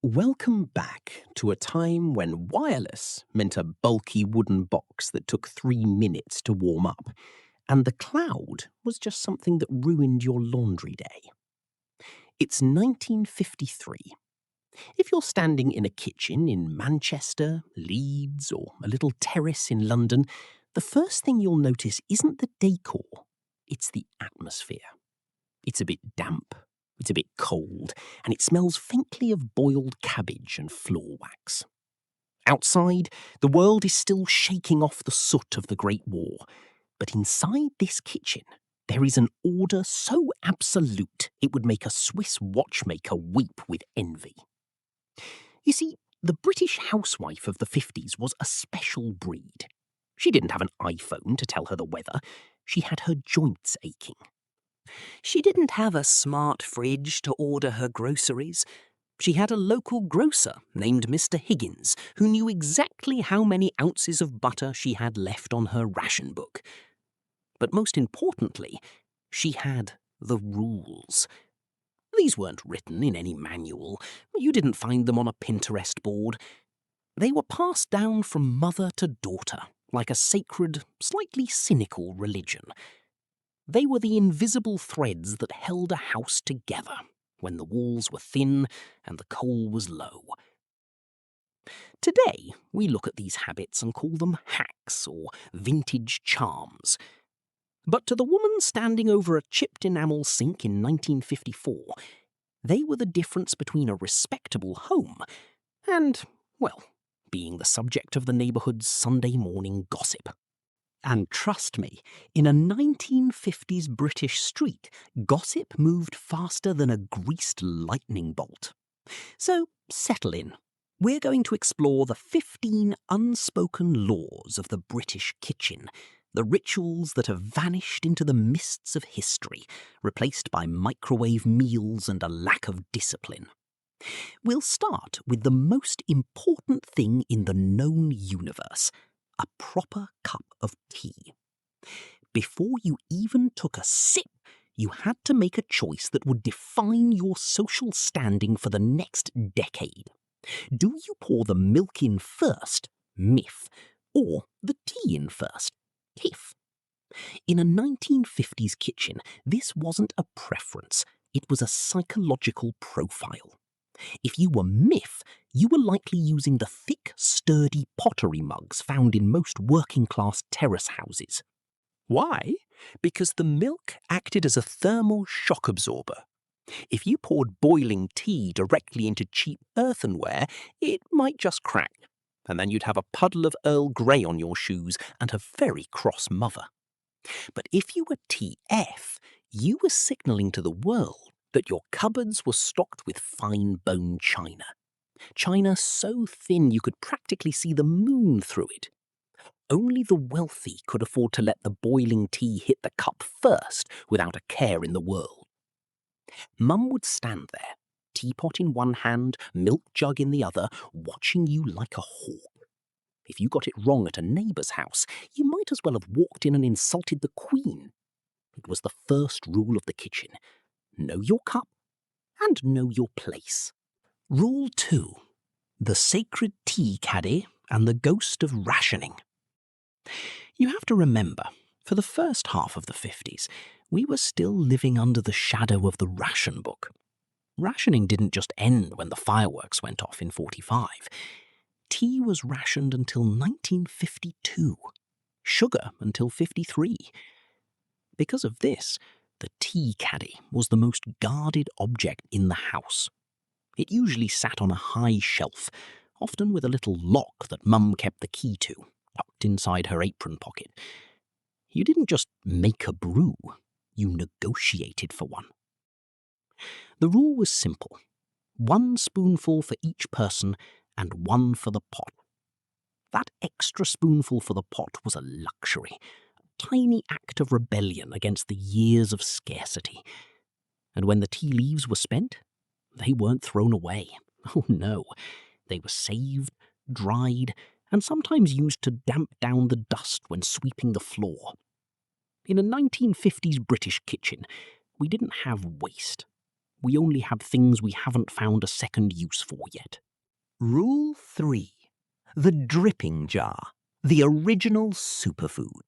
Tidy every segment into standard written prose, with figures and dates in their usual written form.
Welcome back to a time when wireless meant a bulky wooden box that took 3 minutes to warm up, and the cloud was just something that ruined your laundry day. It's 1953. If you're standing in a kitchen in Manchester, Leeds, or a little terrace in London, the first thing you'll notice isn't the decor, it's the atmosphere. It's a bit damp, it's a bit cold, and it smells faintly of boiled cabbage and floor wax. Outside, the world is still shaking off the soot of the Great War, but inside this kitchen, there is an order so absolute it would make a Swiss watchmaker weep with envy. You see, the British housewife of the 50s was a special breed. She didn't have an iPhone to tell her the weather. She had her joints aching. She didn't have a smart fridge to order her groceries. She had a local grocer named Mr. Higgins who knew exactly how many ounces of butter she had left on her ration book. But most importantly, she had the rules. These weren't written in any manual. You didn't find them on a Pinterest board. They were passed down from mother to daughter, like a sacred, slightly cynical religion. They were the invisible threads that held a house together when the walls were thin and the coal was low. Today, we look at these habits and call them hacks or vintage charms. But to the woman standing over a chipped enamel sink in 1954, they were the difference between a respectable home and, well, being the subject of the neighbourhood's Sunday morning gossip. And trust me, in a 1950s British street, gossip moved faster than a greased lightning bolt. So settle in. We're going to explore the 15 unspoken laws of the British kitchen, the rituals that have vanished into the mists of history, replaced by microwave meals and a lack of discipline. We'll start with the most important thing in the known universe: a proper cup of tea. Before you even took a sip, you had to make a choice that would define your social standing for the next decade. Do you pour the milk in first, myth, or the tea in first, hiff? In a 1950s kitchen, this wasn't a preference, it was a psychological profile. If you were myth, you were likely using the thick, sturdy pottery mugs found in most working-class terrace houses. Why? Because the milk acted as a thermal shock absorber. If you poured boiling tea directly into cheap earthenware, it might just crack, and then you'd have a puddle of Earl Grey on your shoes and a very cross mother. But if you were TF, you were signalling to the world that your cupboards were stocked with fine bone china. China so thin you could practically see the moon through it. Only the wealthy could afford to let the boiling tea hit the cup first without a care in the world. Mum would stand there, teapot in one hand, milk jug in the other, watching you like a hawk. If you got it wrong at a neighbour's house, you might as well have walked in and insulted the Queen. It was the first rule of the kitchen. Know your cup and know your place. Rule 2. The sacred tea caddy and the ghost of rationing. You have to remember, for the first half of the 50s, we were still living under the shadow of the ration book. Rationing didn't just end when the fireworks went off in 45. Tea was rationed until 1952. Sugar until 53. Because of this, the tea caddy was the most guarded object in the house. It usually sat on a high shelf, often with a little lock that Mum kept the key to, tucked inside her apron pocket. You didn't just make a brew, you negotiated for one. The rule was simple: 1 spoonful for each person and 1 for the pot. That extra spoonful for the pot was a luxury, tiny act of rebellion against the years of scarcity. And when the tea leaves were spent, they weren't thrown away. Oh no, they were saved, dried, and sometimes used to damp down the dust when sweeping the floor. In a 1950s British kitchen, we didn't have waste. We only have things we haven't found a second use for yet. Rule 3. The dripping jar, the original superfood.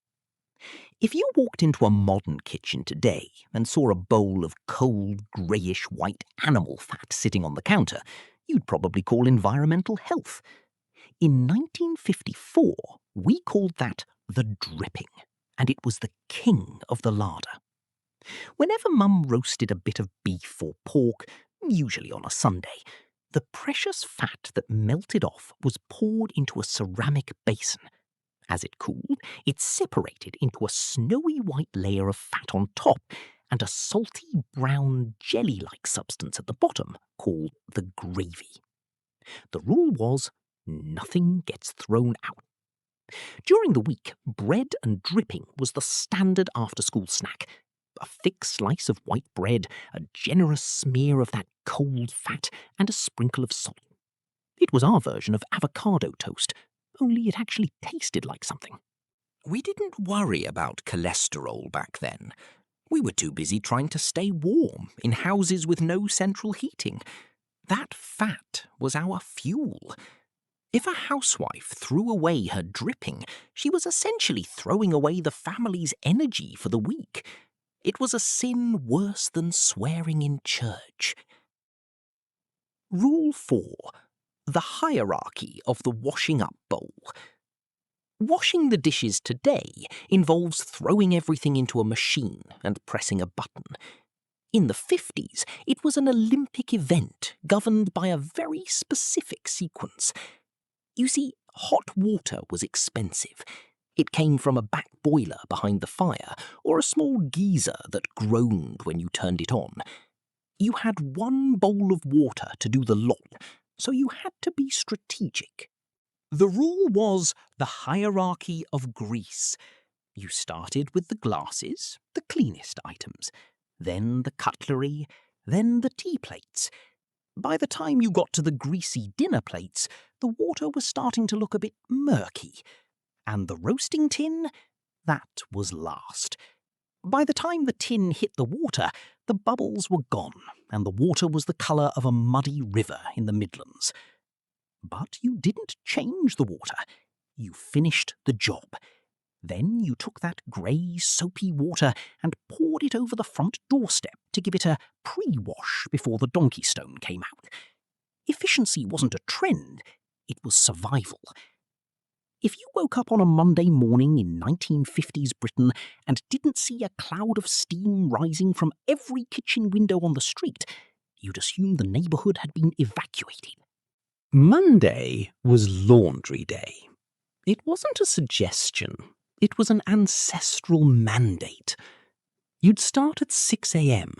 If you walked into a modern kitchen today and saw a bowl of cold, greyish-white animal fat sitting on the counter, you'd probably call environmental health. In 1954, we called that the dripping, and it was the king of the larder. Whenever Mum roasted a bit of beef or pork, usually on a Sunday, the precious fat that melted off was poured into a ceramic basin. As it cooled, it separated into a snowy white layer of fat on top and a salty brown jelly-like substance at the bottom called the gravy. The rule was nothing gets thrown out. During the week, bread and dripping was the standard after-school snack. A thick slice of white bread, a generous smear of that cold fat, and a sprinkle of salt. It was our version of avocado toast, only it actually tasted like something. We didn't worry about cholesterol back then. We were too busy trying to stay warm in houses with no central heating. That fat was our fuel. If a housewife threw away her dripping, she was essentially throwing away the family's energy for the week. It was a sin worse than swearing in church. Rule 4. The hierarchy of the washing up bowl. Washing the dishes today involves throwing everything into a machine and pressing a button. In the 50s, it was an Olympic event governed by a very specific sequence. You see, hot water was expensive. It came from a back boiler behind the fire, or a small geyser that groaned when you turned it on. You had one bowl of water to do the lot, so you had to be strategic. The rule was the hierarchy of grease. You started with the glasses, the cleanest items, then the cutlery, then the tea plates. By the time you got to the greasy dinner plates, the water was starting to look a bit murky. And the roasting tin? That was last. By the time the tin hit the water, the bubbles were gone, and the water was the colour of a muddy river in the Midlands. But you didn't change the water. You finished the job. Then you took that grey, soapy water and poured it over the front doorstep to give it a pre-wash before the donkey stone came out. Efficiency wasn't a trend, it was survival. If you woke up on a Monday morning in 1950s Britain and didn't see a cloud of steam rising from every kitchen window on the street, you'd assume the neighbourhood had been evacuated. Monday was laundry day. It wasn't a suggestion. It was an ancestral mandate. You'd start at 6 a.m.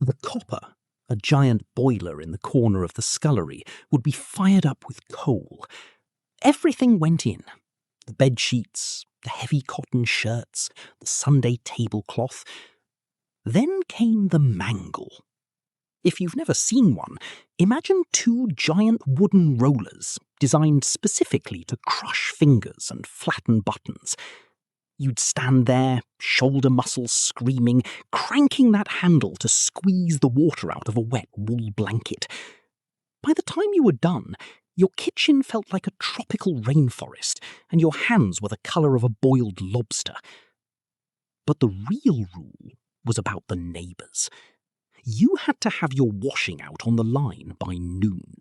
The copper, a giant boiler in the corner of the scullery, would be fired up with coal. Everything went in. The bed sheets, the heavy cotton shirts, the Sunday tablecloth. Then came the mangle. If you've never seen one, imagine two giant wooden rollers designed specifically to crush fingers and flatten buttons. You'd stand there, shoulder muscles screaming, cranking that handle to squeeze the water out of a wet wool blanket. By the time you were done, your kitchen felt like a tropical rainforest, and your hands were the colour of a boiled lobster. But the real rule was about the neighbours. You had to have your washing out on the line by noon.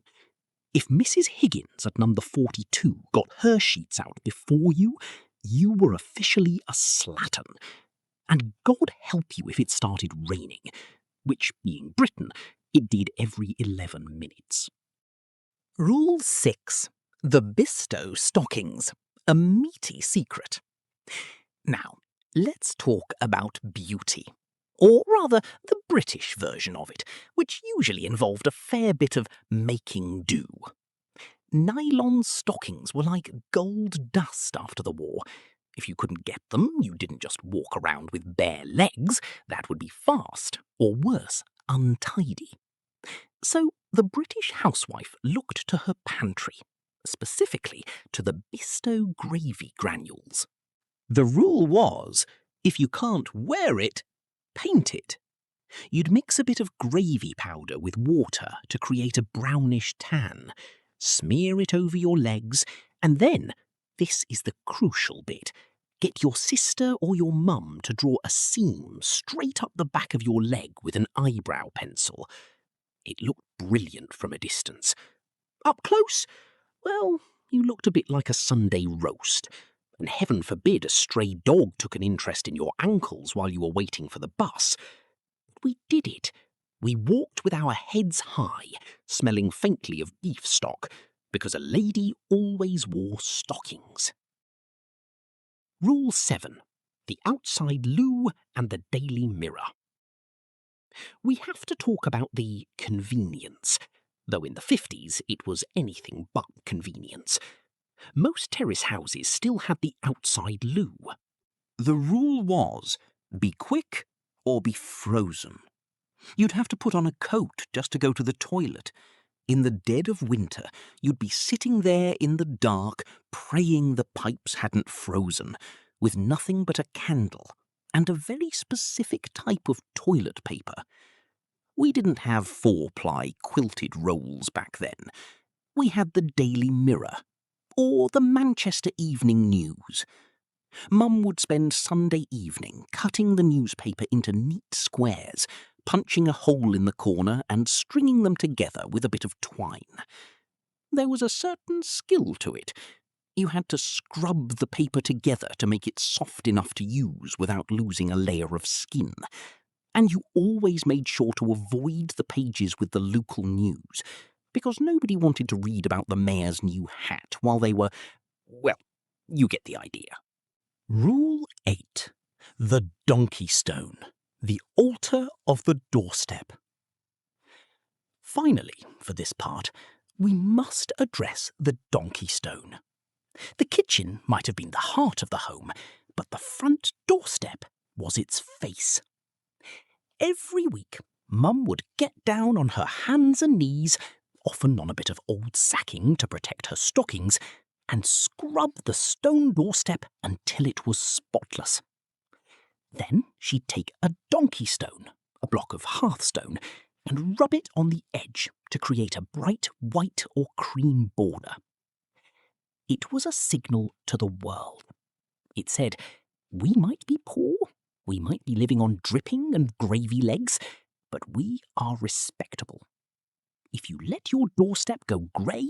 If Mrs. Higgins at number 42 got her sheets out before you, you were officially a slattern. And God help you if it started raining, which, being Britain, it did every 11 minutes. Rule 6. The Bisto stockings. A meaty secret. Now, let's talk about beauty. Or rather, the British version of it, which usually involved a fair bit of making do. Nylon stockings were like gold dust after the war. If you couldn't get them, you didn't just walk around with bare legs. That would be fast, or worse, untidy. So the British housewife looked to her pantry, specifically to the Bisto gravy granules. The rule was, if you can't wear it, paint it. You'd mix a bit of gravy powder with water to create a brownish tan, smear it over your legs, and then, this is the crucial bit, get your sister or your mum to draw a seam straight up the back of your leg with an eyebrow pencil. It looked brilliant from a distance. Up close, well, you looked a bit like a Sunday roast, and heaven forbid a stray dog took an interest in your ankles while you were waiting for the bus. We did it. We walked with our heads high, smelling faintly of beef stock, because a lady always wore stockings. Rule 7. The outside loo and the Daily Mirror. We have to talk about the convenience, though in the 50s it was anything but convenience. Most terrace houses still had the outside loo. The rule was, be quick or be frozen. You'd have to put on a coat just to go to the toilet. In the dead of winter, you'd be sitting there in the dark, praying the pipes hadn't frozen, with nothing but a candle and a very specific type of toilet paper. We didn't have 4-ply quilted rolls back then. We had the Daily Mirror, or the Manchester Evening News. Mum would spend Sunday evening cutting the newspaper into neat squares, punching a hole in the corner and stringing them together with a bit of twine. There was a certain skill to it. You had to scrub the paper together to make it soft enough to use without losing a layer of skin. And you always made sure to avoid the pages with the local news, because nobody wanted to read about the mayor's new hat while they were, well, you get the idea. Rule 8. The donkey stone. The altar of the doorstep. Finally, for this part, we must address the donkey stone. The kitchen might have been the heart of the home, but the front doorstep was its face. Every week, Mum would get down on her hands and knees, often on a bit of old sacking to protect her stockings, and scrub the stone doorstep until it was spotless. Then she'd take a donkey stone, a block of hearthstone, and rub it on the edge to create a bright white or cream border. It was a signal to the world. It said, we might be poor, we might be living on dripping and gravy legs, but we are respectable. If you let your doorstep go grey,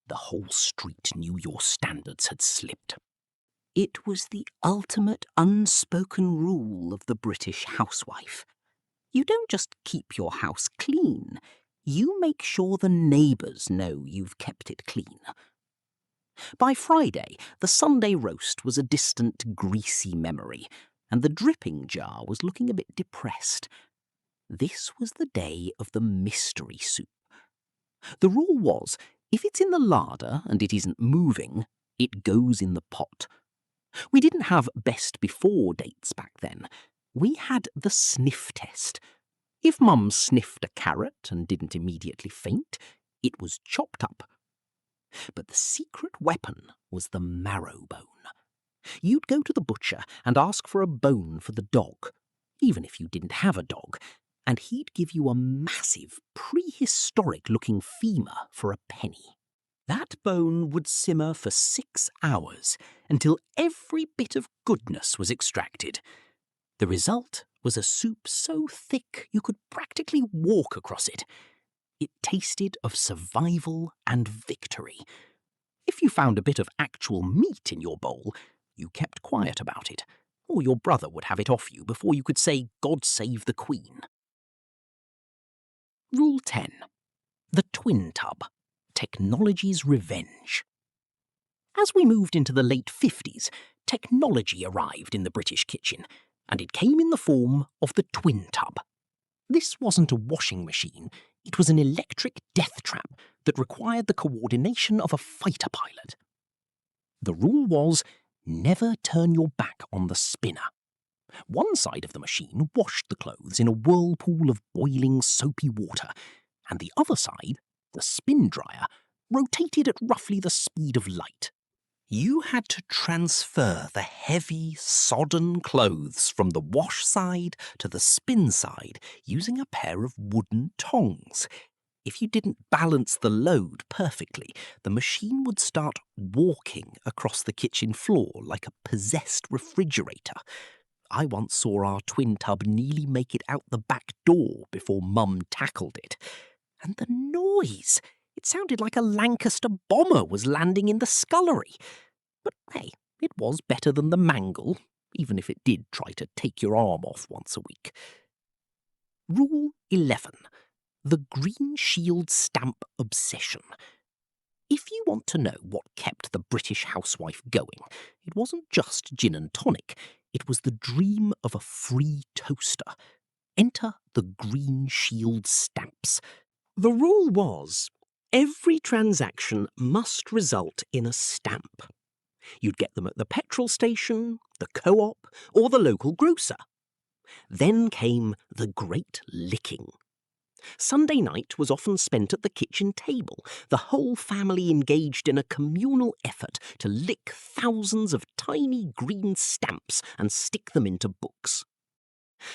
the whole street knew your standards had slipped. It was the ultimate unspoken rule of the British housewife. You don't just keep your house clean, you make sure the neighbours know you've kept it clean. By Friday, the Sunday roast was a distant, greasy memory, and the dripping jar was looking a bit depressed. This was the day of the mystery soup. The rule was, if it's in the larder and it isn't moving, it goes in the pot. We didn't have best before dates back then. We had the sniff test. If Mum sniffed a carrot and didn't immediately faint, it was chopped up. But the secret weapon was the marrow bone. You'd go to the butcher and ask for a bone for the dog, even if you didn't have a dog, and he'd give you a massive, prehistoric-looking femur for a penny. That bone would simmer for 6 hours until every bit of goodness was extracted. The result was a soup so thick you could practically walk across it. It tasted of survival and victory. If you found a bit of actual meat in your bowl, you kept quiet about it, or your brother would have it off you before you could say, God save the Queen. Rule 10. The twin tub. Technology's revenge. As we moved into the late 50s, technology arrived in the British kitchen, and it came in the form of the twin tub. This wasn't a washing machine, it was an electric death trap that required the coordination of a fighter pilot. The rule was, never turn your back on the spinner. One side of the machine washed the clothes in a whirlpool of boiling soapy water, and the other side, the spin dryer, rotated at roughly the speed of light. You had to transfer the heavy, sodden clothes from the wash side to the spin side using a pair of wooden tongs. If you didn't balance the load perfectly, the machine would start walking across the kitchen floor like a possessed refrigerator. I once saw our twin tub nearly make it out the back door before Mum tackled it. And the noise! It sounded like a Lancaster bomber was landing in the scullery. But hey, it was better than the mangle, even if it did try to take your arm off once a week. Rule 11. The Green Shield Stamp Obsession. If you want to know what kept the British housewife going, it wasn't just gin and tonic. It was the dream of a free toaster. Enter the Green Shield stamps. The rule was, every transaction must result in a stamp. You'd get them at the petrol station, the co-op, or the local grocer. Then came the great licking. Sunday night was often spent at the kitchen table, the whole family engaged in a communal effort to lick thousands of tiny green stamps and stick them into books.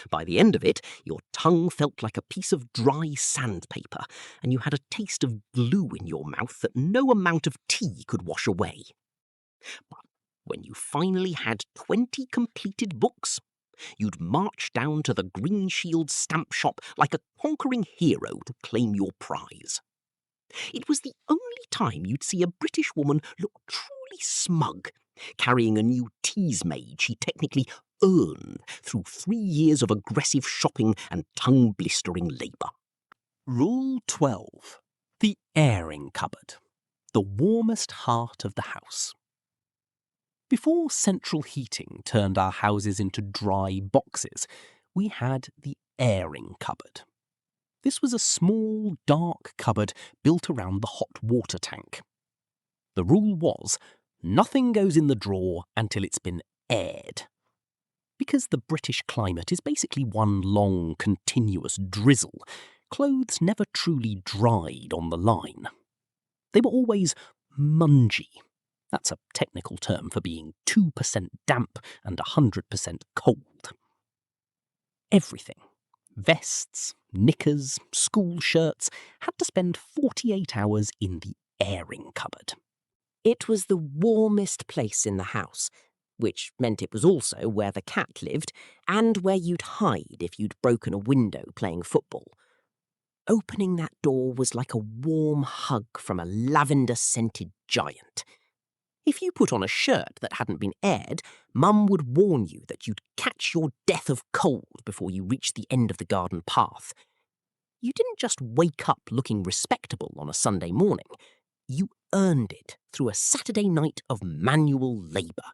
By the end of it, your tongue felt like a piece of dry sandpaper, and you had a taste of glue in your mouth that no amount of tea could wash away. But when you finally had 20 completed books, you'd march down to the Green Shield stamp shop like a conquering hero to claim your prize. It was the only time you'd see a British woman look truly smug, carrying a new teasmade she technically earned through 3 years of aggressive shopping and tongue-blistering labour. Rule 12. The airing cupboard. The warmest heart of the house. Before central heating turned our houses into dry boxes, we had the airing cupboard. This was a small, dark cupboard built around the hot water tank. The rule was, nothing goes in the drawer until it's been aired. Because the British climate is basically one long, continuous drizzle, clothes never truly dried on the line. They were always mungy. That's a technical term for being 2% damp and 100% cold. Everything, vests, knickers, school shirts, had to spend 48 hours in the airing cupboard. It was the warmest place in the house, which meant it was also where the cat lived and where you'd hide if you'd broken a window playing football. Opening that door was like a warm hug from a lavender-scented giant. If you put on a shirt that hadn't been aired, Mum would warn you that you'd catch your death of cold before you reached the end of the garden path. You didn't just wake up looking respectable on a Sunday morning. You earned it through a Saturday night of manual labour.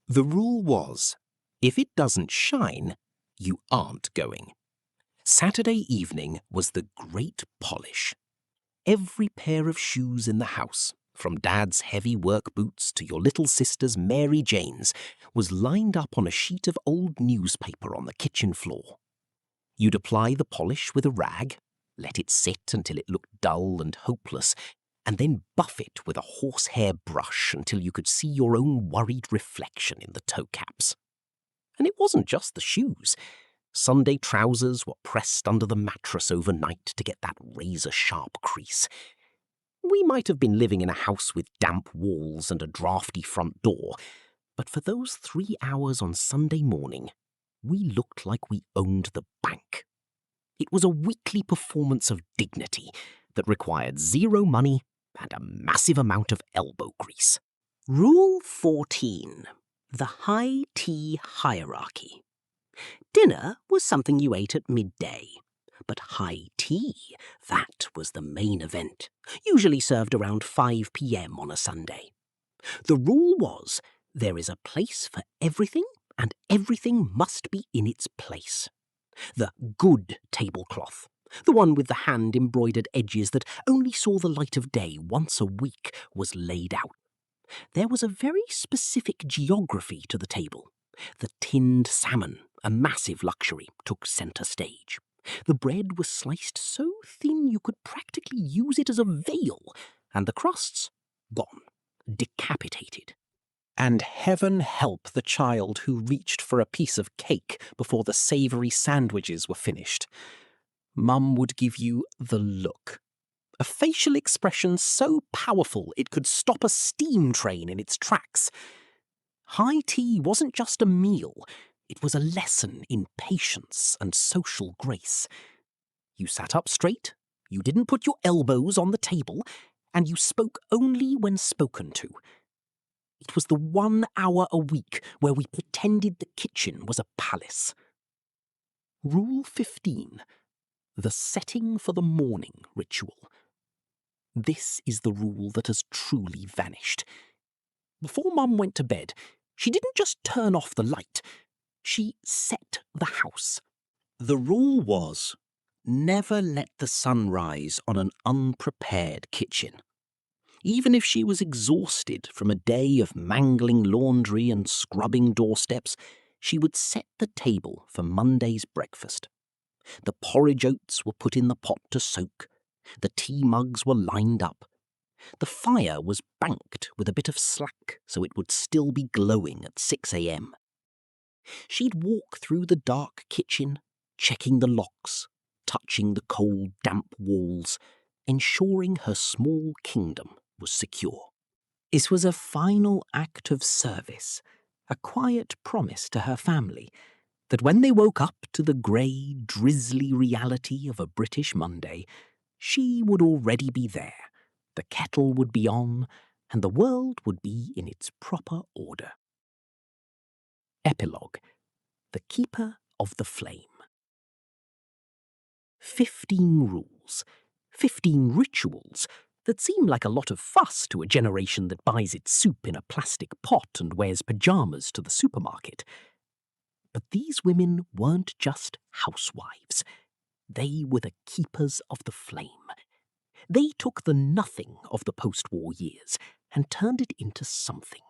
The rule was, if it doesn't shine, you aren't going. Saturday evening was the great polish. Every pair of shoes in the house, from Dad's heavy work boots to your little sister's Mary Jane's, was lined up on a sheet of old newspaper on the kitchen floor. You'd apply the polish with a rag, let it sit until it looked dull and hopeless, and then buff it with a horsehair brush until you could see your own worried reflection in the toe caps. And it wasn't just the shoes. Sunday trousers were pressed under the mattress overnight to get that razor-sharp crease. We might have been living in a house with damp walls and a drafty front door, but for those 3 hours on Sunday morning, we looked like we owned the bank. It was a weekly performance of dignity that required zero money and a massive amount of elbow grease. Rule 14. The high tea hierarchy. Dinner was something you ate at midday, but high tea, that was the main event, usually served around 5 p.m. on a Sunday. The rule was, there is a place for everything, and everything must be in its place. The good tablecloth, the one with the hand-embroidered edges that only saw the light of day once a week, was laid out. There was a very specific geography to the table. The tinned salmon, a massive luxury, took centre stage. The bread was sliced so thin you could practically use it as a veil, and the crusts, gone, decapitated. And heaven help the child who reached for a piece of cake before the savoury sandwiches were finished. Mum would give you the look. A facial expression so powerful it could stop a steam train in its tracks. High tea wasn't just a meal, it was a lesson in patience and social grace. You sat up straight, you didn't put your elbows on the table, and you spoke only when spoken to. It was the 1 hour a week where we pretended the kitchen was a palace. Rule 15. The setting for the morning ritual. This is the rule that has truly vanished. Before Mum went to bed, she didn't just turn off the light, she set the house. The rule was, never let the sun rise on an unprepared kitchen. Even if she was exhausted from a day of mangling laundry and scrubbing doorsteps, she would set the table for Monday's breakfast. The porridge oats were put in the pot to soak. The tea mugs were lined up. The fire was banked with a bit of slack so it would still be glowing at 6 a.m. She'd walk through the dark kitchen, checking the locks, touching the cold, damp walls, ensuring her small kingdom was secure. This was a final act of service, a quiet promise to her family that when they woke up to the grey, drizzly reality of a British Monday, she would already be there, the kettle would be on, and the world would be in its proper order. Epilogue. The Keeper of the Flame. 15 rules, 15 rituals that seem like a lot of fuss to a generation that buys its soup in a plastic pot and wears pyjamas to the supermarket. But these women weren't just housewives. They were the keepers of the flame. They took the nothing of the post-war years and turned it into something.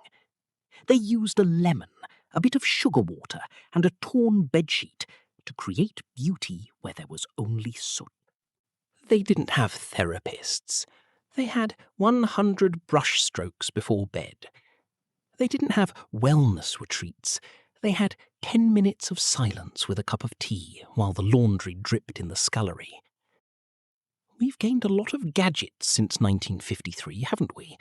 They used a lemon, a bit of sugar water, and a torn bedsheet to create beauty where there was only soot. They didn't have therapists. They had 100 brush strokes before bed. They didn't have wellness retreats. They had 10 minutes of silence with a cup of tea while the laundry dripped in the scullery. We've gained a lot of gadgets since 1953, haven't we?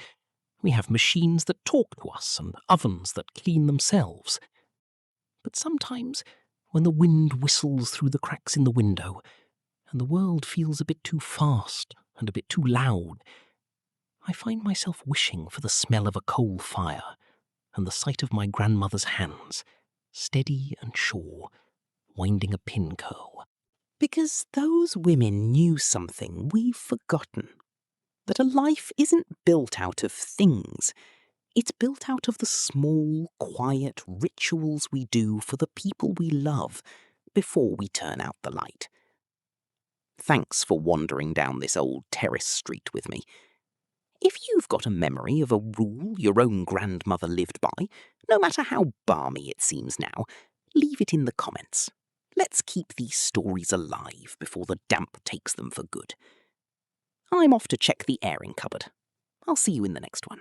We have machines that talk to us and ovens that clean themselves. But sometimes, when the wind whistles through the cracks in the window, and the world feels a bit too fast and a bit too loud, I find myself wishing for the smell of a coal fire and the sight of my grandmother's hands, steady and sure, winding a pin curl. Because those women knew something we've forgotten. That a life isn't built out of things. It's built out of the small, quiet rituals we do for the people we love before we turn out the light. Thanks for wandering down this old terrace street with me. If you've got a memory of a rule your own grandmother lived by, no matter how balmy it seems now, leave it in the comments. Let's keep these stories alive before the damp takes them for good. I'm off to check the airing cupboard. I'll see you in the next one.